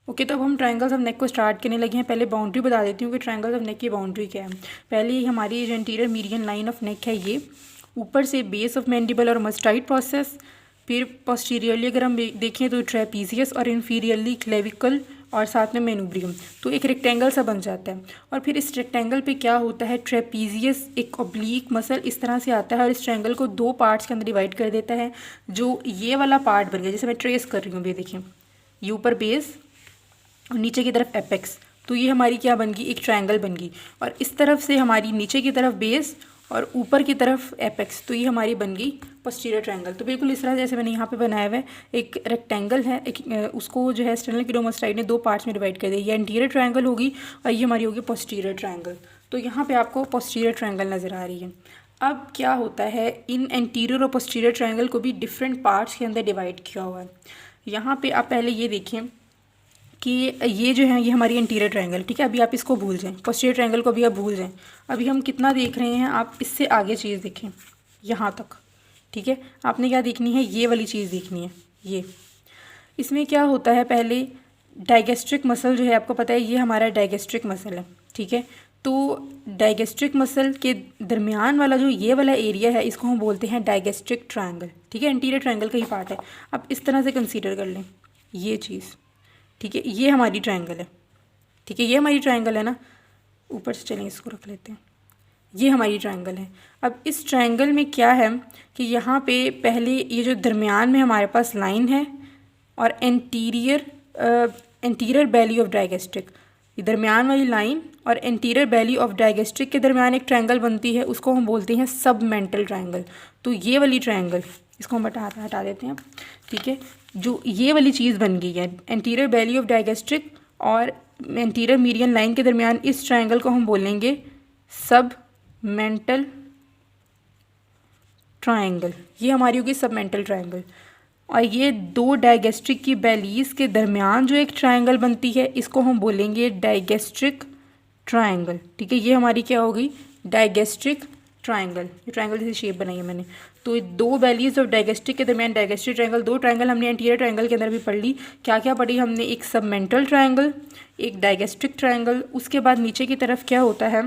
Okay, तो अब हम ट्रायंगल्स ऑफ नेक को स्टार्ट करने लगे हैं। पहले बाउंड्री बता देती हूँ कि ट्रायंगल्स ऑफ नेक की बाउंड्री क्या है। पहले हमारी जो interior median line of neck है, ये ऊपर से बेस ऑफ मैंडिबल और मस्टाइड प्रोसेस, फिर पोस्टीरियरली अगर हम देखें तो ट्रेपीजियस और इन्फीरियरली क्लेविकल और साथ में मेनुब्रियम, तो एक रेक्टेंगल सा बन जाता है। और फिर इस रेक्टेंगल पे क्या होता है, ट्रेपीजियस एक ऑब्लीक मसल इस तरह से आता है और इस ट्रायंगल को दो पार्ट्स के अंदर डिवाइड कर देता है। जो ये वाला पार्ट बन गया, जैसे मैं ट्रेस कर रही हूँ, ये देखिए, ये ऊपर बेस और नीचे की तरफ एपेक्स, तो ये हमारी क्या बन गई, एक ट्रायंगल बन गई। और इस तरफ से हमारी नीचे की तरफ बेस और ऊपर की तरफ एपेक्स, तो ये हमारी बन गई पोस्टीरियर ट्रायंगल। तो बिल्कुल इस तरह जैसे मैंने यहाँ पे बनाया हुआ है, एक रेक्टेंगल है, एक उसको जो है स्टेनोक्लेडोमास्टाइड ने दो पार्ट्स में डिवाइड कर दिया। ये एंटीरियर ट्रायंगल होगी और ये हमारी होगी पोस्टीरियर ट्रायंगल। तो यहाँ पे आपको पोस्टीरियर ट्रायंगल नज़र आ रही है। अब क्या होता है, इन एंटीरियर और पोस्टीरियर ट्रायंगल को भी डिफरेंट पार्ट्स के अंदर डिवाइड किया हुआ है। यहाँ पे आप पहले ये देखें कि ये जो है, ये हमारी इंटीरियर ट्रायंगल, ठीक है। अभी आप इसको भूल जाएं, पोस्टीरियर ट्रायंगल को भी आप भूल जाएं। अभी हम कितना देख रहे हैं, आप इससे आगे चीज़ देखें यहाँ तक, ठीक है। आपने क्या देखनी है, ये वाली चीज़ देखनी है। ये इसमें क्या होता है, पहले डाइगेस्ट्रिक मसल जो है, आपको पता है ये हमारा डाइगेस्ट्रिक मसल है, ठीक है। तो डाइगेस्ट्रिक मसल के दरमियान वाला जो ये वाला एरिया है, इसको हम बोलते हैं डाइगेस्ट्रिक ट्रायंगल, ठीक है। इंटीरियर ट्रायंगल का ही पार्ट है। आप इस तरह से कंसीडर कर लें ये चीज़, ठीक है। ये हमारी ट्रायंगल है, ठीक है, ये हमारी ट्रायंगल है ना। ऊपर से चलें, इसको रख लेते हैं, ये हमारी ट्रायंगल है। अब इस ट्रायंगल में क्या है कि यहाँ पे पहले ये जो दरमियान में हमारे पास लाइन है और एंटीरियर बैली ऑफ डाइगेस्ट्रिक, ये दरमियान वाली लाइन और एंटीरियर बैली ऑफ डाइगेस्ट्रिक के दरमियान एक ट्रायंगल बनती है, उसको हम बोलते हैं सबमेंटल ट्रायंगल। तो ये वाली ट्रायंगल, इसको हम हटा देते हैं, ठीक है। जो ये वाली चीज़ बन गई है, एंटीरियर बैली ऑफ डाइगेस्ट्रिक और एंटीरियर मीडियन लाइन के दरमियान, इस ट्रायंगल को हम बोलेंगे सबमेंटल ट्रायंगल। ये हमारी होगी सबमेंटल ट्रायंगल। और ये दो डाइगेस्ट्रिक की बैलीज के दरमियान जो एक ट्रायंगल बनती है, इसको हम बोलेंगे डाइगेस्ट्रिक ट्रायंगल, ठीक है। ये हमारी क्या होगी, डाइगेस्ट्रिक ट्रायंगल। ये ट्रायंगल जैसी शेप बनाई है मैंने। तो ये दो बैलीज और डाइगेस्ट्रिक के दरमियान डाइगेस्ट्रिक ट्रायंगल, दो ट्रायंगल हमने एंटीरियर ट्रायंगल के अंदर भी पढ़ ली। क्या क्या पढ़ी हमने, एक सबमेंटल ट्रायंगल, एक डाइगेस्ट्रिक ट्रायंगल। उसके बाद नीचे की तरफ क्या होता है,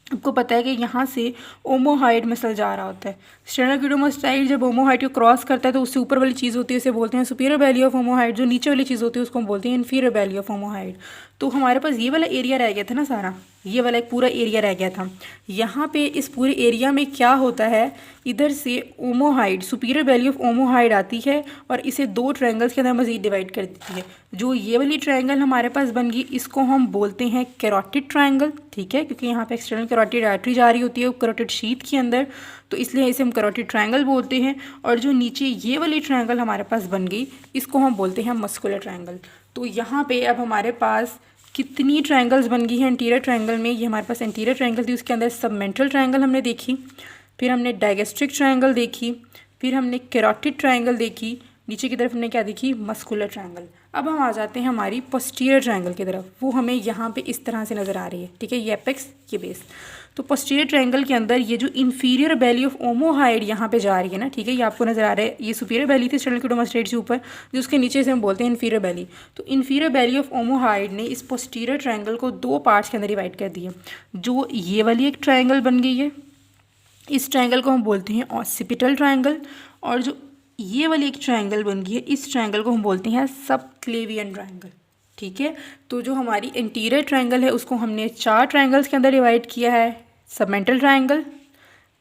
आपको पता है कि यहाँ से ओमोहाइड मसल जा रहा होता है। स्टेनोक्लेडोमास्टाइड जब ओमोहाइड को क्रॉस करता है तो उससे ऊपर वाली चीज़ होती है, उसे बोलते हैं सुपीरियर बैली ऑफ ओमोहाइड। जो नीचे वाली चीज़ होती है उसको हम बोलते हैं इन्फीरियर बैली ऑफ ओमोहाइड। तो हमारे पास ये वाला एरिया रह गया था ना सारा, ये वाला एक पूरा एरिया रह गया था। यहाँ पे इस पूरे एरिया में क्या होता है, इधर से ओमोहाइड, सुपीरियर बैली ऑफ ओमोहाइड आती है और इसे दो ट्रायंगल्स के अंदर मजीद डिवाइड कर देती है। जो ये वाली ट्रायंगल हमारे पास बन गई, इसको हम बोलते हैं कैरोटिड ट्रायंगल, ठीक है, क्योंकि यहाँ पे एक्सटर्नल कैरोटिड आर्टरी जा रही होती है कैरोटिड शीथ के अंदर, तो इसलिए इसे हम कैरोटिड ट्रायंगल बोलते हैं। और जो नीचे ये वाली ट्रायंगल हमारे पास बन गई, इसको हम बोलते हैं मस्कुलर ट्रायंगल। तो यहाँ पे अब हमारे पास कितनी ट्रायंगल्स बन गई हैं एंटीरियर ट्रायंगल में। ये हमारे पास एंटीरियर ट्रायंगल थी, उसके अंदर सबमेंटल ट्रायंगल हमने देखी, फिर हमने डाइगेस्ट्रिक ट्रायंगल देखी, फिर हमने कैरोटिड ट्रायंगल देखी, नीचे की तरफ हमने क्या देखी, मस्कुलर ट्रायंगल। अब हम आ जाते हैं हमारी पोस्टीरियर ट्रायंगल की तरफ। वो हमें यहाँ पे इस तरह से नज़र आ रही है, ठीक है, ये एपेक्स, ये बेस। तो पोस्टीरियर ट्रायंगल के अंदर ये जो इन्फीरियर बैली ऑफ ओमोहाइड यहाँ पे जा रही है ना, ठीक है, ये आपको नज़र आ रहा है। ये सुपीरियर बैली थी स्टेनोक्लेडोमास्टाइड से ऊपर, जो उसके नीचे से हम बोलते हैं इन्फीरियर बैली। तो इन्फीरियर बैली ऑफ ओमोहाइड ने इस पोस्टीरियर ट्रायंगल को दो पार्ट्स के अंदर डिवाइड कर दिया। जो ये वाली एक ट्रायंगल बन गई है, इस ट्रायंगल को हम बोलते हैं ऑसिपिटल ट्रायंगल। और जो ये वाली एक ट्रायंगल बन गई है, इस ट्रायंगल को हम बोलते हैं सबक्लेवियन ट्रायंगल, ठीक है। तो जो हमारी इंटीरियर ट्रायंगल है, उसको हमने चार ट्रायंगल्स के अंदर डिवाइड किया है, submental triangle,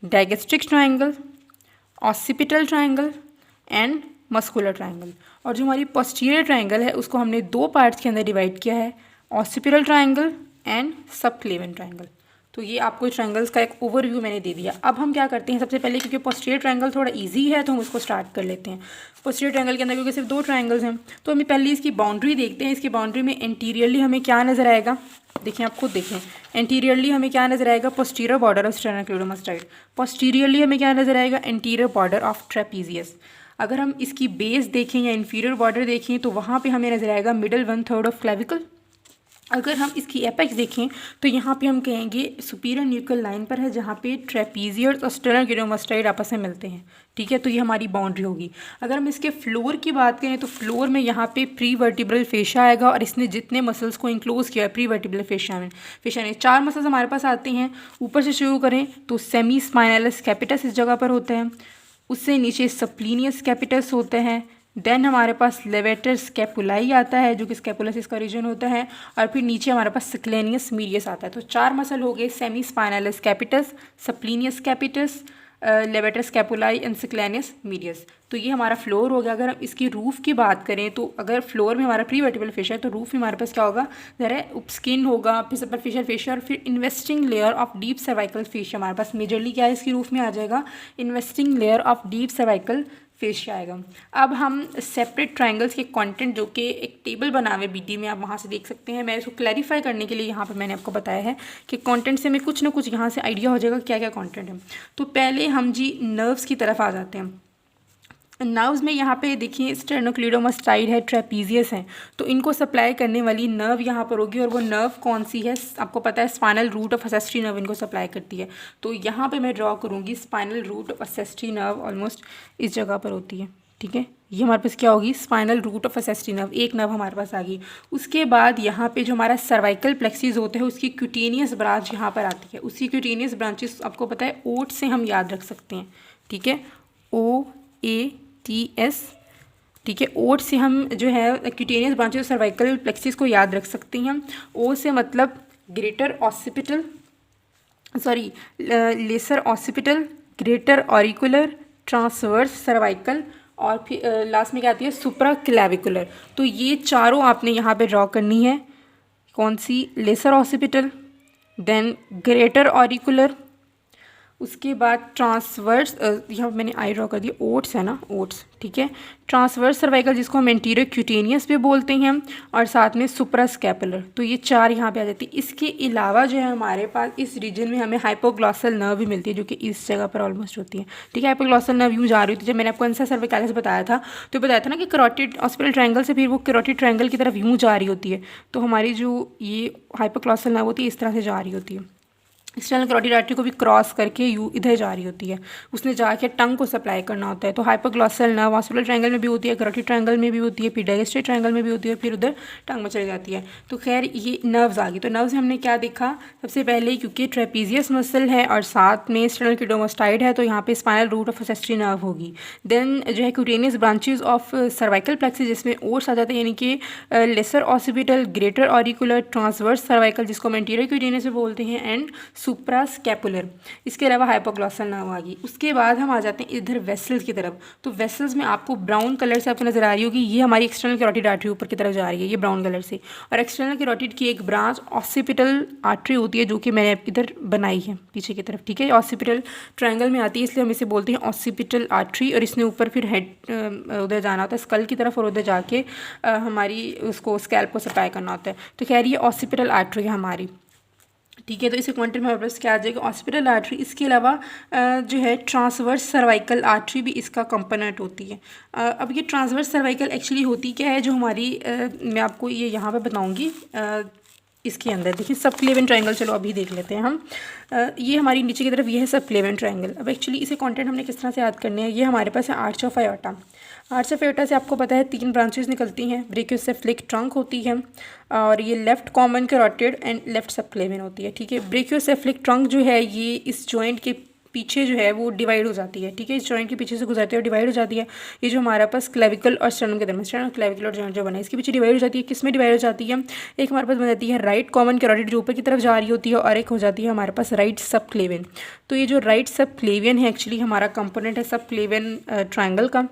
digastric triangle, occipital triangle and muscular triangle. और जो हमारी पोस्टीरियर ट्रायंगल है, उसको हमने दो पार्ट्स के अंदर डिवाइड किया है, occipital triangle and subclavian triangle. तो ये आपको ट्रायंगल्स का एक ओवरव्यू मैंने दे दिया। अब हम क्या करते हैं, सबसे पहले क्योंकि पोस्टीरियर ट्रायंगल थोड़ा इजी है तो हम उसको स्टार्ट कर लेते हैं। पोस्टीरियर ट्रायंगल के अंदर क्योंकि सिर्फ दो ट्रायंगल्स हैं, तो हमें पहले इसकी बाउंड्री देखते हैं। इसकी बाउंड्री में एंटीरियरली हमें क्या नज़र आएगा, देखें, आप खुद देखें। एंटीरियरली हमें क्या नज़र आएगा, पोस्टीरियर बॉर्डर ऑफ स्टेनोक्लेडोमास्टाइड। पोस्टीरियरली हमें क्या नज़र आएगा, एंटीरियर बॉर्डर ऑफ ट्रेपीजियस। अगर हम इसकी बेस देखें या इन्फीरियर बॉर्डर देखें, तो वहाँ पर हमें नज़र आएगा मिडल 1/3 ऑफ क्लेविकल। अगर हम इसकी एपेक्स देखें तो यहाँ पे हम कहेंगे सुपीरियर न्यूक्लियर लाइन पर है, जहाँ पे ट्रेपीजियर्स और स्टेनोक्लेडोमास्टाइड आपस में मिलते हैं, ठीक है। तो ये हमारी बाउंड्री होगी। अगर हम इसके फ्लोर की बात करें तो फ्लोर में यहाँ पे प्री वर्टिब्रल फेशिया आएगा, और इसने जितने मसल्स को इंक्लोज किया है प्री वर्टिब्रल फेशिया ने 4 मसल्स हमारे पास आते हैं। ऊपर से शुरू करें तो सेमी स्पाइनलस कैपिटस इस जगह पर होता है, उससे नीचे सप्लीनियस कैपिटस होता है, देन हमारे पास लेवेटर स्कैपुलाई आता है जो कि स्कैपुलस इसका रीजन होता है, और फिर नीचे हमारे पास सिक्लेनियस मीडियस आता है। तो 4 मसल हो गए, semispinalis capitis, splenius capitis, levator scapulae and scalenus medius. तो ये हमारा फ्लोर हो गया। अगर हम इसकी रूफ़ की बात करें तो अगर फ्लोर में हमारा प्री वर्टिब्रल फेशिया है तो रूफ़ में हमारे पास क्या होगा, ज़रा स्किन होगा, फिर सुपरफिशियल फेशिया, और फिर investing layer of deep cervical fascia हमारे पास मेजरली क्या है इसकी रूफ़ में आ जाएगा, investing layer of deep cervical fascia आएगा। अब हम सेपरेट ट्रायंगल्स के कंटेंट जो कि एक टेबल बना हुआ है बीडी में, आप वहाँ से देख सकते हैं। मैं इसको क्लैरिफाई करने के लिए यहाँ पर मैंने आपको बताया है कि कंटेंट से हमें कुछ ना कुछ यहाँ से आइडिया हो जाएगा क्या क्या कंटेंट है। तो पहले हम जी नर्व्स की तरफ आ जाते हैं। नर्व्स में यहाँ पे देखिए स्टेनोक्लेडोमास्टाइड है, ट्रेपीजियस है, तो इनको सप्लाई करने वाली नर्व यहाँ पर होगी, और वो नर्व कौन सी है आपको पता है, स्पाइनल रूट ऑफ असेस्ट्री नर्व इनको सप्लाई करती है। तो यहाँ पे मैं ड्रॉ करूँगी स्पाइनल रूट ऑफ असेस्ट्री नर्व, ऑलमोस्ट इस जगह पर होती है, ठीक है। ये हमारे पास क्या होगी, स्पाइनल रूट ऑफ असेस्ट्री नर्व, एक नर्व हमारे पास आ गई। उसके बाद यहाँ पे जो हमारा सर्वाइकल प्लेक्सिस होते हैं उसकी क्यूटेनियस ब्रांच यहाँ पर आती है। उसी क्यूटेनियस ब्रांचेस आपको पता है ओट से हम याद रख सकते हैं, ठीक है, OATS, ठीक है। ओट से हम जो है क्यूटेनियस ब्रांचेस सर्वाइकल प्लेक्सिस को याद रख सकते हैं। ओ से मतलब greater occipital, sorry lesser occipital, greater auricular, transverse cervical, और फिर लास्ट में क्या आती है सुप्रा क्लैविकुलर। तो ये चारों आपने यहाँ पे ड्रॉ करनी है। कौन सी, lesser occipital, then greater auricular, उसके बाद ट्रांसवर्स, यहाँ मैंने आई ड्रॉ कर दी, ओट्स है ना, ओट्स, ठीक है। ट्रांसवर्स सर्वाइकल जिसको हम एंटीरियर क्यूटेनियस भी बोलते हैं, और साथ में सुप्रा स्कैपुलर। तो ये 4 यहाँ पे आ जाती है। इसके अलावा जो है हमारे पास इस रीजन में हमें हाइपोग्लॉसल नर्व भी मिलती है जो कि इस जगह पर ऑलमोस्ट होती है, ठीक है। हाइपोग्लॉसल नर्व यूँ जा रही थी, जब मैंने आपको आंसर सर्विकैलिस बताया था तो बताया था ना कि कैरोटिड ऑस्पिटल ट्रायंगल से फिर वो कैरोटिड ट्रायंगल की तरफ यूँ जा रही होती है। तो हमारी जो ये हाइपोग्लॉसल नर्व होती है इस तरह से जा रही होती है, एक्सटर्नल कैरोटिड आर्टरी को भी क्रॉस करके यू इधर जा रही होती है, उसने जाके टंग को सप्लाई करना होता है। तो हाइपोग्लॉसल नर्व ऑस्पिटल ट्रायंगल में भी होती है, कैरोटिड ट्रायंगल में भी होती है, फिर डायगेस्ट्रेट ट्रायंगल में भी होती है, फिर उधर टंग में चली जाती है। तो खैर ये नर्व्स आ गई। तो नर्व्स में हमने क्या देखा, सबसे पहले क्योंकि ट्रेपीजियस मसल है और साथ में स्टेनोक्लेडोमास्टाइड है तो यहाँ पे स्पाइनल रूट ऑफ असेस्ट्री नर्व होगी। देन जो है cutaneous branches of cervical plexus जिसमें ओट्स आ जाते हैं, यानी कि lesser occipital, greater auricular, transverse cervical जिसको हम एंटीरियर क्यूटेनियस भी बोलते हैं, एंड सुप्रा स्कैपुलर। इसके अलावा हाइपोग्लॉसल नर्व आ गई। उसके बाद हम आ जाते हैं इधर वेसल्स की तरफ। तो वेसल्स में आपको ब्राउन कलर से आपको नजर आ रही होगी, ये हमारी एक्सटर्नल कैरोटिड आर्टरी ऊपर की तरफ जा रही है, ये ब्राउन कलर से। और एक्सटर्नल कैरोटिड की एक ब्रांच ऑसिपिटल आर्टरी होती है जो कि मैंने इधर बनाई है पीछे की तरफ, ठीक है। ऑसिपिटल ट्रायंगल में आती है इसलिए हम इसे बोलते हैं ऑसिपिटल आर्टरी, और इसने ऊपर फिर हेड उधर जाना होता है स्कल की तरफ, और उधर जाके हमारी उसको स्कैल्प को सप्लाई करना होता है। तो खैर ये ऑसिपिटल आर्टरी है हमारी, ठीक है। तो इसे क्वांटम में हमारे पास क्या आ जाएगा, ऑस्पिटल आर्टरी। इसके अलावा जो है ट्रांसवर्स सर्वाइकल आर्टरी भी इसका कंपोनेंट होती है। अब ये ट्रांसवर्स सर्वाइकल एक्चुअली होती क्या है, जो हमारी मैं आपको ये यहाँ पे बताऊँगी। इसके अंदर देखिए सबक्लेवियन ट्रायंगल, चलो अभी देख लेते हैं हम। ये हमारी नीचे की तरफ ये है सबक्लेवियन ट्रायंगल। अब एक्चुअली इसे कंटेंट हमने किस तरह से याद करने हैं, ये हमारे पास है arch of iota. Arch of iota से आपको पता है 3 ब्रांचेस निकलती हैं, ब्रेकियोसेफलिक ट्रंक होती है, और ये left common carotid and left subclavian होती है, ठीक है। ब्रेकियोसेफलिक ट्रंक जो है ये इस जॉइंट के पीछे जो है वो डिवाइड हो जाती है, ठीक है। इस जॉइंट के पीछे से गुजरती है और डिवाइड हो जाती है। ये जो हमारे पास क्लेविकल और स्टर्नम के दरमियान स्टर्नम क्लेविकुलर जॉइंट जो बना है इसके पीछे डिवाइड हो जाती है। किस में डिवाइड हो जाती है, एक हमारे पास बन जाती है राइट कॉमन कैरोटिड जो ऊपर की तरफ जा रही होती है, और एक हो जाती है हमारे पास राइट सबक्लेवियन। तो ये जो राइट सबक्लेवियन है एक्चुअली हमारा कंपोनेंट है सबक्लेवियन ट्रायंगल का।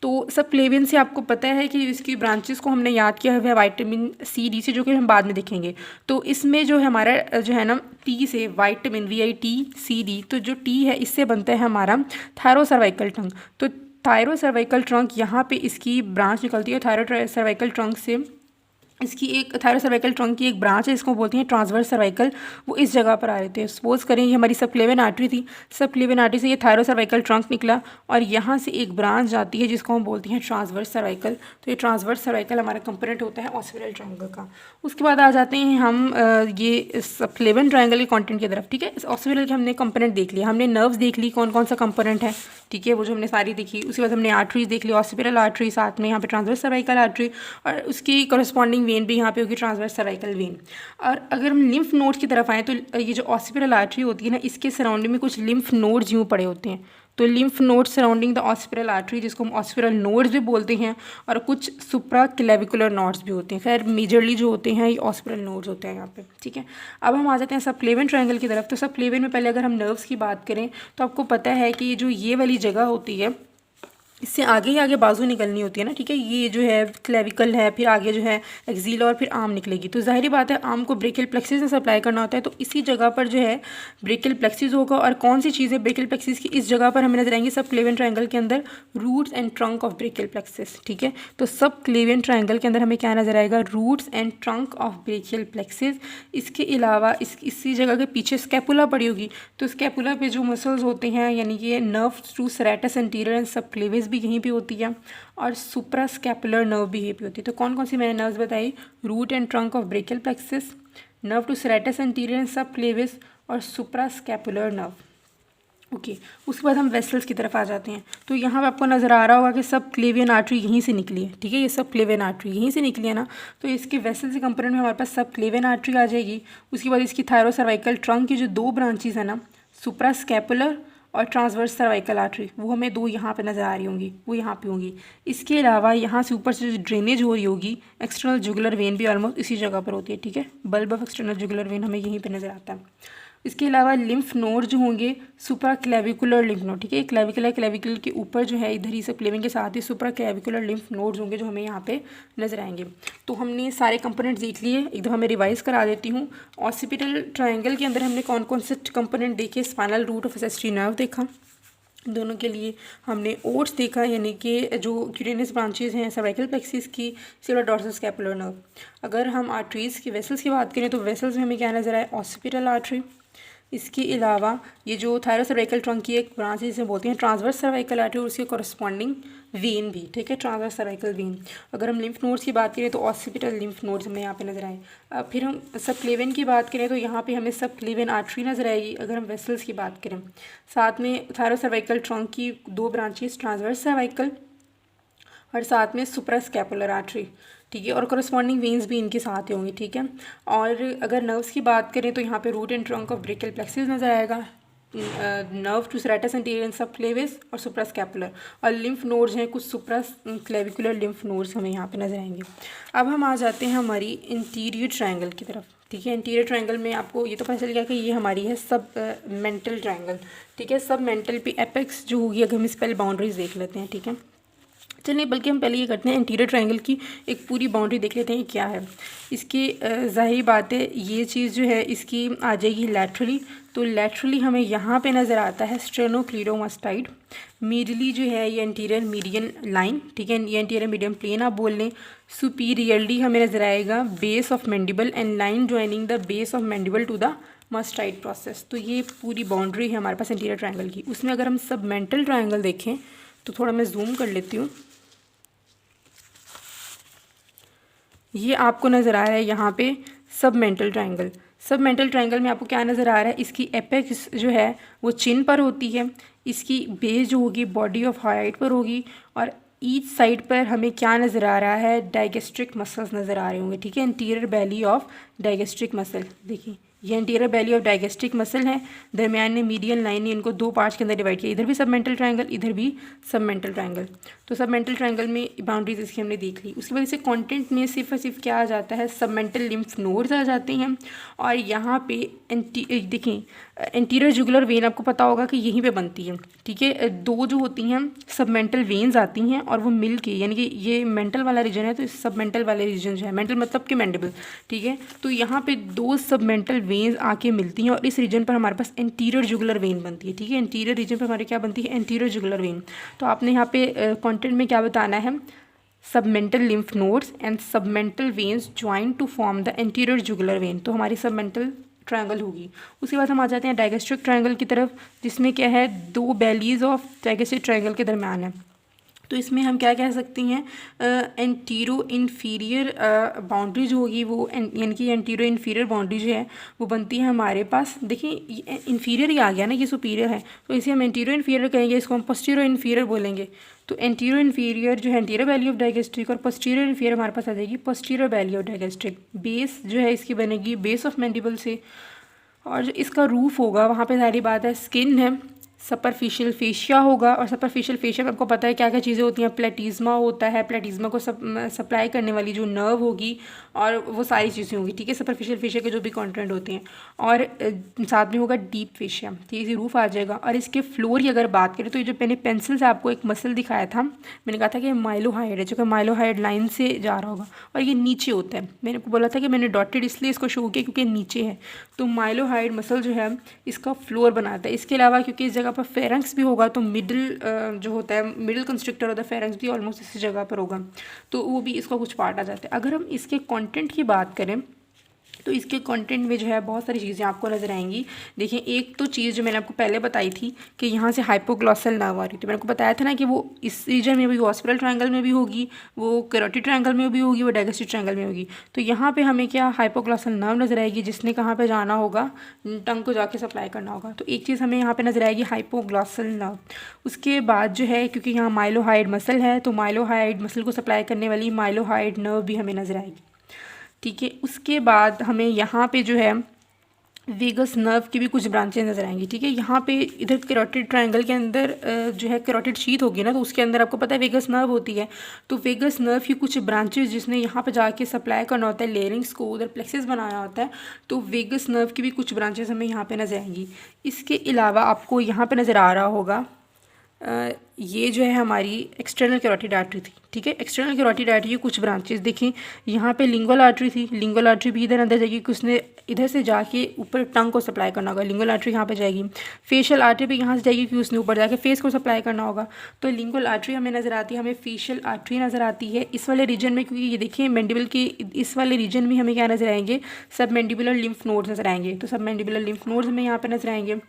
तो सबक्लेवियन से आपको पता है कि इसकी ब्रांचेस को हमने याद किया है विटामिन सी डी से, जो कि हम बाद में देखेंगे। तो इसमें जो है हमारा जो है ना टी से विटामिन VITCD, तो जो टी है इससे बनता है हमारा थायरो सर्वाइकल ट्रंक। तो थायरो सर्वाइकल ट्रंक यहाँ पे इसकी ब्रांच निकलती है थायरो सर्वाइकल ट्रंक से, इसकी एक थायरोसर्वाइकल ट्रंक की एक ब्रांच है, इसको बोलते हैं ट्रांसवर्स सर्वाइकल, वो इस जगह पर आ रहे थे। सपोज करें ये हमारी सबक्लेवियन आर्टरी थी, सबक्लेवियन आर्टरी से ये थायरोसर्वाइकल ट्रंक निकला और यहाँ से एक ब्रांच जाती है जिसको हम बोलते हैं ट्रांसवर्स सर्वाइकल। तो ये ट्रांसवर्स सर्वाइकल हमारा कंपोनेंट होता है ऑसिपिटल ट्रायंगल का। उसके बाद आ जाते हैं हम ये सबक्लेवियन ट्रायंगल के कॉन्टेंट की तरफ। ठीक है, इस ऑसिपिटल के हमने कंपोनेंट देख लिया, हमने नर्व्स देख ली कौन कौन सा कंपोनेंट है, ठीक है, वो जो हमने सारी देखी। उसके बाद हमने आर्टरीज देख ली, ऑसिपिटल आर्टरी, साथ में यहाँ पे ट्रांसवर्स सर्वाइकल आर्टरी और उसकी कॉरेस्पॉन्डिंग वेन भी यहाँ पे होगी ट्रांसवर्स सर्वाइकल वेन। और अगर हम लिम्फ नोड्स की तरफ आएँ तो ये जो ऑसिपिटल आर्टरी होती है ना, इसके सराउंडिंग में कुछ लिम्फ नोड्स यूँ पड़े होते हैं। तो lymph nodes surrounding the occipital artery, जिसको हम ऑसिपिटल नोड्स भी बोलते हैं, और कुछ सुप्रा क्लेविकुलर नोड्स भी होते हैं। खैर मेजरली जो होते हैं ये ऑसिपिटल नोड्स होते हैं यहाँ पे। ठीक है, अब हम आ जाते हैं सबक्लेवियन ट्रायंगल की तरफ। तो सबक्लेवियन में पहले अगर हम नर्व्स की बात करें तो आपको पता है कि जो ये वाली जगह होती है, इससे आगे ही आगे बाजू निकलनी होती है ना। ठीक है, ये जो है क्लेविकल है, फिर आगे जो है एक्जीला और फिर आर्म निकलेगी। तो जाहिर बात है आर्म को ब्रेकियल प्लेक्सिस से सप्लाई करना होता है, तो इसी जगह पर जो है ब्रेकियल प्लेक्सिस होगा। और कौन सी चीज़ें ब्रेकियल प्लेक्सिस की इस जगह पर हमें नजर आएंगी सबक्लेवियन ट्रायंगल के अंदर? Roots and trunk of brachial plexus. ठीक है, तो सबक्लेवियन ट्रायंगल के अंदर हमें क्या नजर आएगा? Roots and trunk of brachial plexus. इसके अलावा इसी जगह के पीछे स्कैपुला पड़ी होगी, तो स्कैपुला पे जो मसल्स होते हैं यानी कि nerve to serratus anterior and subclavius भी यहीं पे होती है, और सुप्रा स्कैपुलर नर्व भी यहीं पे होती है। तो कौन कौन सी मैंने नर्व्स बताई? Root and trunk of brachial plexus, nerve to serratus anterior and subclavius, और सुप्रा स्कैपुलर नर्व। ओके, उसके बाद हम वेसल्स की तरफ आ जाते हैं। तो यहाँ पे आपको नज़र आ रहा होगा कि सबक्लेवियन आर्टरी यहीं से निकली है। ठीक है, ये सबक्लेवियन आर्टरी यहीं से निकली है ना, तो इसके वेसल्स के कंपोनेंट में हमारे पास सबक्लेवियन आर्टरी आ जाएगी। उसके बाद इसकी थायरोसर्वाइकल ट्रंक की जो दो ब्रांचेज है ना, सुप्रा स्कैपुलर और ट्रांसवर्स सर्वाइकल आर्टरी, वो हमें दो यहाँ पे नज़र आ रही होंगी, वो यहाँ पे होंगी। इसके अलावा यहाँ से ऊपर से जो ड्रेनेज हो रही होगी, एक्सटर्नल जुगुलर वेन भी ऑलमोस्ट इसी जगह पर होती है। ठीक है, bulb of external jugular vein हमें यहीं पे नज़र आता है। इसके अलावा लिम्फ नोड जो होंगे सुप्रा क्लेविकुलर लिम्फ नोड। ठीक है, क्लेविकुलर के ऊपर जो है इधर ही सब क्लेविन के साथ ही सुप्रा क्लेविकुलर लिम्फ नोड्स होंगे जो हमें यहाँ पे नजर आएंगे। तो हमने सारे कंपोनेंट्स देख लिए, एक दफ़ा मैं रिवाइज करा देती हूँ। ऑसिपिटल ट्रायंगल के अंदर हमने कौन कौन से कंपोनेंट देखे? स्पाइनल रूट ऑफ एसेस्ट्री नर्व देखा, दोनों के लिए हमने ओट्स देखा, यानी कि जो क्यूटेनियस ब्रांचेस हैं सर्वाइकल प्लेक्सिस की, सिर्फ डॉर्सल स्कैपुलर नर्व। अगर हम आर्टरीज की वेसल्स की बात करें तो वेसल्स में हमें क्या नजर आए? Occipital artery. इसके अलावा ये जो थायरोसर्वाइकल ट्रंक की एक ब्रांच है जिसे बोलते हैं ट्रांसवर्स सर्वाइकल आर्टरी और उसके कॉरस्पॉन्डिंग वेन भी। ठीक है, ट्रांसवर्स सर्वाइकल वेन। अगर हम लिम्फ नोड्स की बात करें तो ऑसिपिटल लिम्फ नोड्स हमें यहाँ पे नजर आए। फिर हम सबक्लेवियन की बात करें तो यहाँ पे हमें सबक्लेवियन आर्टरी नजर आएगी। अगर हम वेसल्स की बात करें, साथ में थायरोसर्वाइकल ट्रंक की दो ब्रांचेस ट्रांसवर्स सर्वाइकल और साथ में सुप्रा स्कैपुलर आर्टरी। ठीक है, और कॉरस्पॉन्डिंग वेन्स भी इनके साथ ही होंगी। ठीक है, और अगर नर्व्स की बात करें तो यहाँ पे root and trunk of brachial plexus नजर आएगा, nerve to serratus anterior and subclavius और सुप्रा स्कैपुलर, और लिम्फ नोड्स हैं कुछ सुप्रा क्लेविकुलर लिम्फ नोड्स हमें यहाँ पे नजर आएंगे। अब हम आ जाते हैं हमारी इंटीरियर ट्रायंगल की तरफ। ठीक है, इंटीरियर ट्रायंगल में आपको ये तो पता चल गया कि ये हमारी है सब मेंटल ट्रायंगल। ठीक है, सब मेंटल पे एपेक्स जो होगी, अगर हम इस पहले बाउंड्रीज देख लेते हैं। ठीक है, चलिए बल्कि हम पहले ये करते हैं इंटीरियर ट्रायंगल की एक पूरी बाउंड्री देख लेते हैं क्या है इसकी। जाहिर बात है ये चीज़ जो है इसकी आ जाएगी लैटरली। तो लैटरली हमें यहाँ पे नज़र आता है स्टेनोक्लीरोमास्टाइड। मीडियली जो है ये इंटीरियर मीडियन लाइन। ठीक है, ये इंटीरियर मीडियम प्लेन आप बोल लें। सुपीरियरली हमें नज़र आएगा base of mandible and line joining the base of mandible to the mastoid process. तो ये पूरी बाउंड्री है हमारे पास इंटीरियर ट्रायंगल की। उसमें अगर हम सब मेंटल ट्रायंगल देखें तो थोड़ा मैं जूम कर लेती हूँ। ये आपको नज़र आ रहा है यहाँ पे सब मेंटल ट्रायंगल। सब मेंटल ट्रायंगल में आपको क्या नज़र आ रहा है? इसकी एपेक्स जो है वो चिन पर होती है, इसकी बेस जो होगी बॉडी ऑफ हाइट पर होगी, और ईच साइड पर हमें क्या नज़र आ रहा है? डाइगेस्ट्रिक मसल्स नज़र आ रहे होंगे। ठीक है, interior belly of digastric muscle. देखिए ये interior belly of digastric muscle है, दरमियान में मीडियन लाइन ने इनको दो पार्ट्स के अंदर डिवाइड किया, इधर भी सब मेंटल ट्रायंगल, इधर भी सब मेंटल ट्रायंगल। तो सब मेंटल ट्रायंगल में बाउंड्रीज इसकी हमने देख ली। उसके बाद इसे कंटेंट में सिर्फ और सिर्फ क्या आ जाता है? सब मेंटल लिम्फ नोड्स आ जाते हैं, और यहाँ पे देखें एंटीरियर जुगुलर वेन आपको पता होगा कि यहीं पे बनती है। ठीक है, दो जो होती हैं सब मेंटल वेन्स आती हैं और वो मिल के, यानी कि ये मेंटल वाला रीजन है तो इस सब मेंटल वाले रीजन जो है, मेंटल मतलब कि मैंडिबल। ठीक है, तो यहाँ पे दो सब मेंटल वेन्स आके मिलती हैं और इस रीजन पर हमारे पास एंटीरियर जुगुलर वेन बनती है। ठीक है, एंटीरियर रीजन पर हमारे क्या बनती है? Anterior jugular vein. तो आपने यहाँ पे कंटेंट में क्या बताना है? Submental lymph nodes and submental veins join to form the anterior jugular vein. तो हमारी सबमेंटल ट्रायंगल होगी। उसके बाद हम आ जाते हैं डायगेस्ट्रिक ट्रायंगल की तरफ, जिसमें क्या है, दो बेलीज ऑफ डायगेस्ट्रिक ट्रायंगल के दरम्यान है। तो इसमें हम क्या कह सकती हैं, एंटीरो इन्फीरियर बाउंड्री जो होगी वो यानी कि एंटीरो इन्फीरियर बाउंड्री जो है वो बनती है हमारे पास। देखिए इन्फीरियर ही आ गया ना, ये सुपीरियर है, तो इसे हम एंटीरो इन्फीरियर कहेंगे, इसको हम पोस्टीरियर इन्फीरियर बोलेंगे। तो एंटीरो इन्फीरियर जो है एंटीरियर वैली ऑफ डायगेस्ट्रिक, और पोस्टीरियर इन्फीरियर हमारे पास आ जाएगी posterior belly of digastric. Base जो है इसकी बनेगी बेस ऑफ मैंडिबल से, और जो इसका रूफ होगा वहाँ पे सारी बात है स्किन है, सुपरफिशियल फेशिया होगा, और सुपरफिशियल फेशिया में आपको पता है क्या क्या चीज़ें होती हैं, प्लेटिज्मा होता है, प्लेटिज्मा को सप्लाई करने वाली जो नर्व होगी, और वो सारी चीज़ें होंगी, ठीक है, सुपरफिशियल फेशिया के जो भी कंटेंट होते हैं, और साथ में होगा डीप फेशिया, ठीक है, रूफ आ जाएगा। और इसके फ्लोर की अगर बात करें तो ये जो मैंने पेंसिल से आपको एक मसल दिखाया था, मैंने कहा था कि माइलोहाइड है, जो कि माइलोहाइड लाइन से जा रहा होगा, और ये नीचे होता है। मैंने आपको बोला था कि मैंने डॉटेड इसलिए इसको शो किया क्योंकि नीचे है, तो माइलोहाइड मसल जो है इसका फ्लोर बनाता है। इसके अलावा क्योंकि इस जगह पर फेरेंक्स भी होगा, तो मिडिल जो होता है, मिडिल कंस्ट्रक्टर होता है, फेरेंक्स भी ऑलमोस्ट इसी जगह पर होगा, तो वो भी इसका कुछ पार्ट आ जाता है। अगर हम इसके कंटेंट की बात करें तो इसके कंटेंट में जो है बहुत सारी चीज़ें आपको नजर आएंगी। देखिए एक तो चीज़ जो मैंने आपको पहले बताई थी कि यहाँ से हाइपोग्लॉसल नर्व आ रही थी, मैंने आपको बताया था ना कि वो इस रीजन में भी, ऑस्पिटल ट्रायंगल में भी होगी, वो कैरोटिड ट्रायंगल में भी होगी, वो डायगेस्टिक ट्रायंगल में होगी। तो यहाँ पे हमें क्या हाइपोग्लॉसल नर्व नजर आएगी, जिसने कहाँ पे जाना होगा, टंग को जाके सप्लाई करना होगा। तो एक चीज़ हमें यहाँ पे नजर आएगी हाइपोग्लॉसल नर्व। उसके बाद जो है क्योंकि यहाँ माइलोहाइड मसल है, तो माइलोहाइड मसल को सप्लाई करने वाली माइलोहाइड नर्व भी हमें नजर आएगी, ठीक है। उसके बाद हमें यहाँ पे जो है वेगस नर्व की भी कुछ ब्रांचेस नजर आएंगी, ठीक है। यहाँ पे इधर कैरोटिड ट्रायंगल के अंदर जो है कैरोटिड शीथ होगी ना, तो उसके अंदर आपको पता है वेगस नर्व होती है, तो वेगस नर्व की कुछ ब्रांचेस जिसने यहाँ पे जाके सप्लाई करना होता है लेरिंग्स को, उधर प्लेक्सिस बनाना होता है, तो वेगस नर्व की भी कुछ ब्रांचेस हमें यहाँ पे नजर आएंगी। इसके अलावा आपको यहाँ पे नज़र आ रहा होगा ये जो है हमारी एक्सटर्नल कैरोटिड आर्टरी थी, ठीक है। एक्सटर्नल कैरोटिड आर्टरी की कुछ ब्रांचेस देखें, यहाँ पे लिंगुअल आर्टरी थी, लिंगुअल आर्टरी भी इधर अंदर जाएगी, कि उसने इधर से जाके ऊपर टंग को सप्लाई करना होगा, लिंगुअल आर्टरी यहाँ पे जाएगी। फेशियल आर्टरी भी यहाँ से जाएगी कि उसने ऊपर जाके फेस को सप्लाई करना होगा, तो लिंगुअल आर्टरी हमें नज़र आती है, हमें फेशियल आर्टरी नज़र आती है इस वाले रीजन में, क्योंकि ये देखिए मैंडिबल के इस वाले रीजन में हमें क्या नज़र आएंगे, सब मैंडिबुलर लिम्फ नोड्स नज़र आएंगे, तो सब मैंडिबुलर लिम्फ नोड्स हमें यहाँ पर नज़र आएंगे,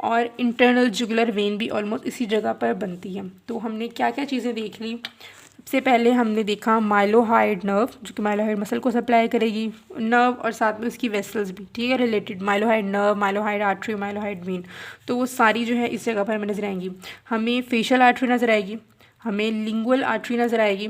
और इंटरनल जुगुलर वेन भी ऑलमोस्ट इसी जगह पर बनती है। तो हमने क्या क्या चीज़ें देख ली, सबसे पहले हमने देखा माइलोहाइड नर्व, जो कि माइलोहाइड मसल को सप्लाई करेगी, नर्व और साथ में उसकी वेसल्स भी, ठीक है, related mylohyoid nerve, mylohyoid artery, mylohyoid when, तो वो सारी जो है इस जगह पर हमें नजर आएंगी। हमें फेशियल आर्टरी नज़र आएगी, हमें लिंगुअल आर्टरी नज़र आएगी,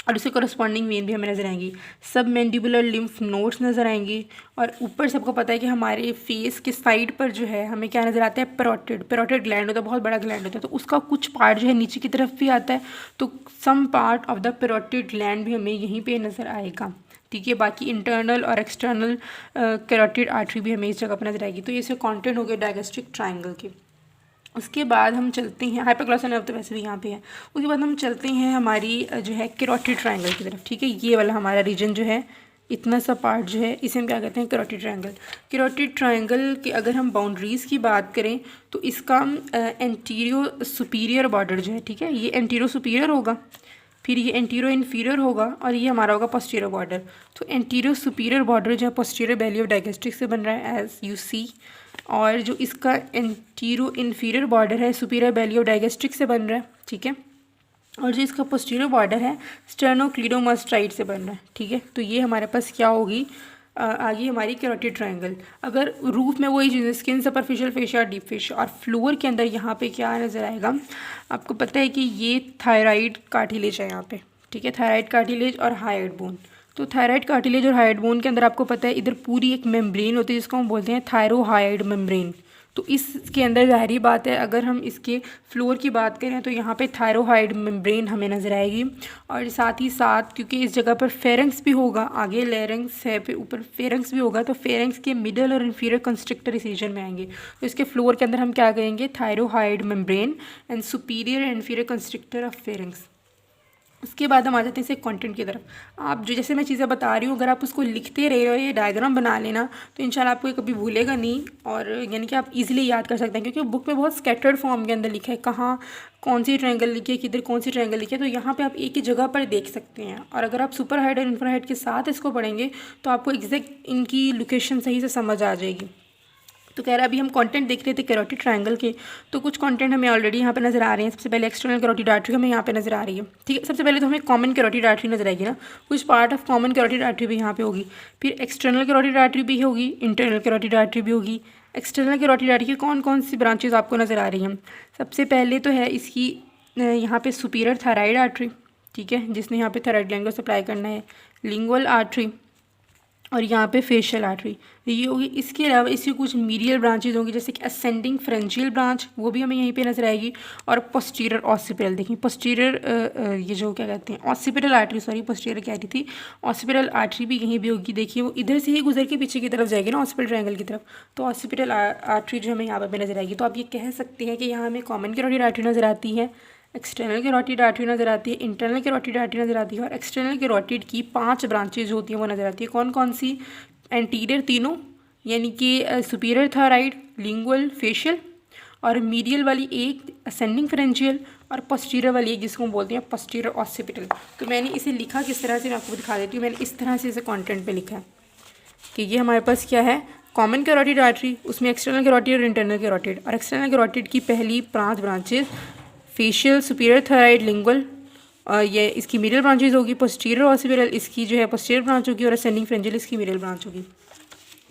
और उससे करस्पॉन्डिंग वेन भी हमें नजर आएंगी, सब मैंडिबुलर लिम्फ नोड्स नज़र आएंगी, और ऊपर सबको पता है कि हमारे फेस के साइड पर जो है हमें क्या नज़र आता है, पेरोटिड ग्लैंड होता है, बहुत बड़ा ग्लैंड होता है, तो उसका कुछ पार्ट जो है नीचे की तरफ भी आता है, तो some part of the parotid gland भी हमें यहीं पे नज़र आएगा, ठीक है। बाकी इंटरनल और एक्सटर्नल कैरोटिड आर्टरी भी हमें इस जगह पर नजर आएगी। तो ये से कॉन्टेंट हो गए डायगेस्ट्रिक ट्राइंगल के। उसके बाद हम चलते हैं, हाइपोग्लॉसल नर्व तो वैसे भी यहाँ पे है, उसके बाद हम चलते हैं हमारी जो है कैरोटिड ट्रायंगल की तरफ, ठीक है। ये वाला हमारा रीजन जो है, इतना सा पार्ट जो है, इसे हम क्या कहते हैं, कैरोटिड ट्रायंगल। कैरोटिड ट्रायंगल की अगर हम बाउंड्रीज़ की बात करें तो इसका एंटीरियो सुपीरियर बॉर्डर जो है, ठीक है, ये एंटीरियो सुपीरियर होगा, फिर ये एंटीरियो इन्फीरियर होगा, और ये हमारा होगा पोस्टीरियर बॉर्डर। तो एंटीरियो सुपीरियर बॉर्डर जो है पोस्टीरियर बेली ऑफ डायगेस्ट्रिक से बन रहा है एज यू सी, और जो इसका एंटीरियो इन्फीरियर बॉर्डर है सुपीरियर बेली ऑफ डायगेस्ट्रिक से बन रहा है, ठीक है, और जो इसका पोस्टीरियर बॉर्डर है स्टेर्नोक्लीडोमास्टाइड से बन रहा है, ठीक है। तो ये हमारे पास क्या होगी, आगे हमारी कैरोटिड ट्रायंगल। अगर रूफ में वही चीज़ें, skin, superficial fascia, deep fascia, और फ्लोर के अंदर यहाँ पे क्या नज़र आएगा, आपको पता है कि ये थायराइड कार्टिलेज है यहाँ पे, ठीक है, थायराइड कार्टिलेज और हाइड बोन। तो थायराइड कार्टिलेज और हाइड बोन के अंदर आपको पता है इधर पूरी एक मेम्ब्रेन होती है जिसको हम बोलते हैं थायरोहाइड मेम्ब्रेन। तो इसके अंदर ज़ाहिरी बात है अगर हम इसके फ्लोर की बात करें तो यहाँ पे थायरोहाइड मेम्ब्रेन हमें नज़र आएगी, और साथ ही साथ क्योंकि इस जगह पर फेरेंक्स भी होगा, आगे लेरेंक्स है, फिर ऊपर फेरेंक्स भी होगा, तो फेरेंक्स के मिडल और इन्फीरियर कंस्ट्रक्टर इस रीजन में आएंगे। तो इसके फ्लोर के अंदर हम क्या करेंगे, thyrohyoid membrane and superior and inferior constructor of pharynx. उसके बाद हम आ जाते हैं इसे कंटेंट की तरफ। आप जो जैसे मैं चीज़ें बता रही हूँ, अगर आप उसको लिखते रहे हो, ये डायग्राम बना लेना, तो इंशाल्लाह आपको ये कभी भूलेगा नहीं, और यानी कि आप इजीली याद कर सकते हैं, क्योंकि बुक में बहुत स्कैटर्ड फॉर्म के अंदर लिखा है कहाँ कौन सी ट्रायंगल लिखी है, किधर कौन सी ट्रायंगल लिखी है, तो यहाँ पे आप एक ही जगह पर देख सकते हैं। और अगर आप सुपर हेड और इंफ्रा हेड के साथ इसको पढ़ेंगे तो आपको एग्जैक्ट इनकी लोकेशन सही से समझ आ जाएगी। तो कह रहा है अभी हम कंटेंट देख रहे थे कैरोटिड ट्रायंगल के, तो कुछ कंटेंट हमें ऑलरेडी यहाँ पे नजर आ रहे हैं। सबसे पहले एक्सटर्नल कैरोटिड आर्टरी हमें यहाँ पे नजर आ रही है, ठीक है। सबसे पहले तो हमें कॉमन कैरोटिड आर्टरी नजर आएगी ना, कुछ part of common carotid artery भी यहाँ पे होगी, फिर एक्सटर्नल कैरोटिड आर्टरी भी होगी, इंटरनल कैरोटिड आर्टरी भी होगी। एक्सटर्नल कैरोटिड आर्टरी की कौन कौन सी ब्रांचेज आपको नजर आ रही हैं? सबसे पहले तो है इसकी यहाँ पे सुपीरियर थायराइड आर्टरी, ठीक है, जिसने यहाँ पे थायराइड ग्लैंड को सप्लाई करना है, लिंगुअल आर्टरी, और यहाँ पे फेशियल आर्टरी ये होगी। इसके अलावा इसकी कुछ मीडियल ब्रांचेज होंगी, जैसे कि असेंडिंग फ्रेंजियल ब्रांच, वो भी हमें यहीं पे नजर आएगी, और पोस्टीरियर ऑसिपिटल। देखिए पोस्टीरियर ये जो क्या कहते हैं ऑसिपिटल आर्टरी, सॉरी पोस्टीरियर कह रही थी, ऑसिपिटल आर्टरी भी यहीं भी होगी। देखिए वो इधर से ही गुजर के पीछे की तरफ जाएगी ना, ऑसिपिटल ट्रायंगल की तरफ, तो ऑसिपिटल आर्टरी जो हमें यहाँ पर नजर आएगी। तो आप ये कह सकते हैं कि यहाँ हमें कॉमन कैरोटिड आर्टरी नजर आती है, एक्सटर्नल कैरोटिड आर्टरी नजर आती है, इंटरनल कैरोटिड आर्टरी नजर आती है, और एक्सटर्नल कैरोटिड की 5 ब्रांचेज होती हैं वो नजर आती है। कौन कौन सी? एंटीरियर तीनों, यानी कि सुपीरियर थायराइड, लिंगुअल, फेशियल, और मीडियल वाली एक असेंडिंग फ्रेंजियल, और पोस्टीरियर वाली एक जिसको हम बोलते हैं पोस्टीरियर ऑसिपिटल। तो मैंने इसे लिखा किस तरह से मैं आपको दिखा देती हूँ। मैंने इस तरह से इसे कंटेंट पे लिखा है कि ये हमारे पास क्या है, कॉमन कैरोटिड आर्टरी, उसमें एक्सटर्नल कैरोटिड और इंटरनल कैरोटिड, और एक्सटर्नल कैरोटिड की पहली 5 branches facial, superior thyroid, lingual, और ये इसकी मिडिल ब्रांचेज होगी, पोस्टीरियर ऑसिपिटल इसकी जो है पोस्टीरियर ब्रांच होगी, और असेंडिंग फ्रेंजियल इसकी मिडिल ब्रांच होगी।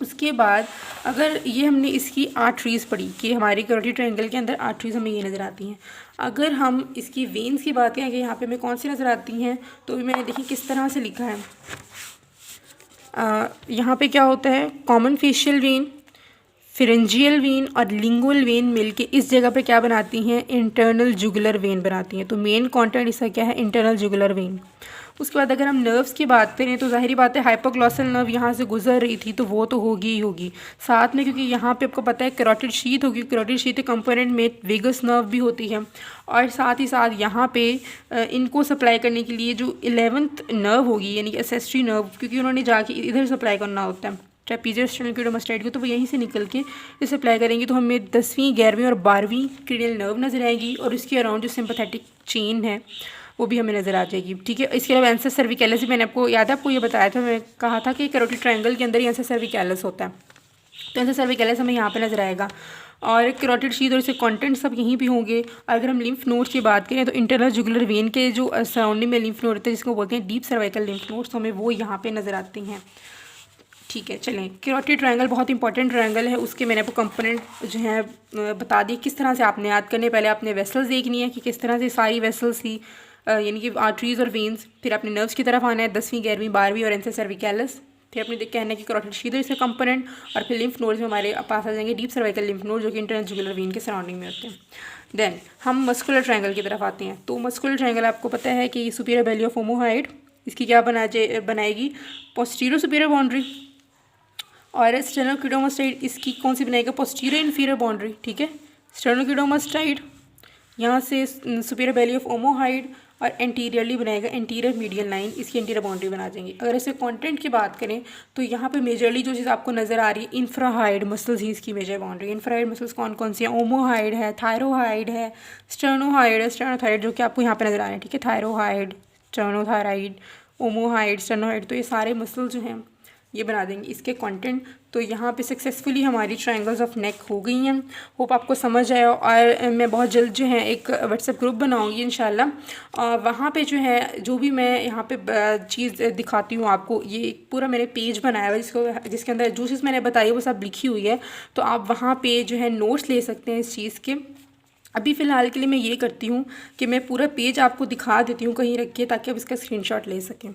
उसके बाद अगर ये हमने इसकी आर्टरीज पढ़ी कि हमारे कैरोटिड ट्रायंगल के अंदर आर्टरीज हमें ये नज़र आती हैं। अगर हम इसकी वेन्स की बात करें कि यहाँ पे हमें कौन सी नज़र आती हैं, तो भी मैंने देखी किस तरह से लिखा है। यहाँ पे क्या होता है, कॉमन फेशियल वेन, फ्रेंजियल वेन और लिंगुअल वेन मिलके इस जगह पे क्या बनाती हैं, इंटरनल जुगुलर वेन बनाती हैं। तो मेन कंटेंट इसका क्या है, इंटरनल जुगुलर वेन। उसके बाद अगर हम नर्व्स की बात करें तो जाहिर बात है हाइपोग्लॉसल नर्व यहाँ से गुजर रही थी, तो वो तो होगी ही होगी। साथ में क्योंकि यहाँ पे आपको पता है कैरोटिड शीथ होगी, कैरोटिड शीथ के कंपोनेंट में वेगस नर्व भी होती है, और साथ ही साथ यहाँ पे इनको सप्लाई करने के लिए जो 11th नर्व होगी, यानी कि एसेस्ट्री नर्व, क्योंकि उन्होंने जाके इधर सप्लाई करना होता है ट्रेपीजियस स्टेनोक्लेडोमास्टाइड को, तो वो यहीं से निकल के इसे अप्लाई करेंगे। तो हमें 10वीं 11वीं और 12वीं क्रेनियल नर्व नजर आएगी, और इसके अराउंड जो सिंपैथेटिक चेन है वो भी हमें नजर आ जाएगी, ठीक है। इसके अलावा एंसस सर्विकैलस भी मैंने आपको याद है, आपको ये बताया था, मैं कहा था कि कैरोटिड ट्रायंगल के अंदर ही एंसस सर्विकैलस होता है, तो एंसस सर्विकैलस हमें यहाँ पे नजर आएगा, और कैरोटिड शीथ और इसके कंटेंट सब यहीं भी होंगे। अगर हम लिम्फ नोड्स की बात करें तो इंटरनल जुगुलर वेन के जो सराउंडिंग में लिम्फ नोड होते हैं जिसको बोलते हैं डीप सर्वाइकल लिम्फ नोड्स, तो हमें वो यहाँ पे नजर आते हैं, ठीक है। चलें, कैरोटिड ट्रायंगल बहुत इंपॉर्टेंट ट्रायंगल है, उसके मैंने आपको कंपोनेंट जो है बता दिए किस तरह से आपने याद करने। पहले आपने वेसल्स देखनी है कि किस तरह से सारी वेसल्स थी, यानी कि आर्टरीज और वेन्स, फिर अपने नर्व्स की तरफ आना है 10वीं 11वीं 12वीं और एंसस सर्विकैलस, फिर अपने कहना है कि कैरोटिड शीथ इसका कंपोनेंट, और फिर लिम्फ नोड्स में हमारे पास आ जाएंगे डीप सर्वाइकल लिम्फ नोड जो कि इंटरनल जुगुलर वेन के सराउंडिंग में होते हैं। देन हम मस्कुलर ट्रायंगल की तरफ आते हैं। तो मस्कुलर ट्रायंगल आपको पता है कि सुपीरियर बेली ऑफ ओमोहाइड इसकी क्या बनाएगी, पोस्टीरियर सुपीरियर बाउंड्री, और स्टेनोक्लेडोमास्टाइड इसकी कौन सी बनाएगा, पोस्टीरियर इन्फीरियर बाउंड्री, ठीक है। स्टेनोक्लेडोमास्टाइड यहाँ से सुपीरियर बेली ऑफ ओमोहाइड, और एंटीरियरली बनाएगा एंटीरियर मीडियल लाइन, इसकी एंटीरियर बाउंड्री बना देंगे। अगर इसके कंटेंट की बात करें तो यहाँ पे मेजरली जो चीज़ आपको नज़र आ रही है, इंफ्राहाइड मसल्स ही इसकी मेजर बाउंड्री। इंफ्राहाइड मसल्स कौन कौन सी हैं, ओमोहाइड है, थायरोहाइड है, स्टर्नोहाइड है, स्टर्नोथाइड जो कि आपको यहाँ पे नज़र आ रहे हैं, ठीक है। थायरोहाइड, स्टर्नोथायराइड, ओमोहाइड, स्टर्नोहाइड, तो ये सारे मसल जो हैं ये बना देंगे इसके कंटेंट। तो यहाँ पे सक्सेसफुली हमारी ट्रायंगल्स ऑफ नेक हो गई हैं। होप आपको समझ आया, और मैं बहुत जल्द जो है एक व्हाट्सएप ग्रुप बनाऊँगी इंशाल्लाह, और वहाँ पे जो है जो भी मैं यहाँ पे चीज़ दिखाती हूँ आपको, ये पूरा मैंने पेज बनाया हुआ जिसके अंदर जो चीज़ मैंने बताई वो सब लिखी हुई है, तो आप वहाँ पे जो है नोट्स ले सकते हैं इस चीज़ के। अभी फ़िलहाल के लिए मैं ये करती हूँ कि मैं पूरा पेज आपको दिखा देती हूँ कहीं रख के, ताकि आप इसका स्क्रीनशॉट ले सकें।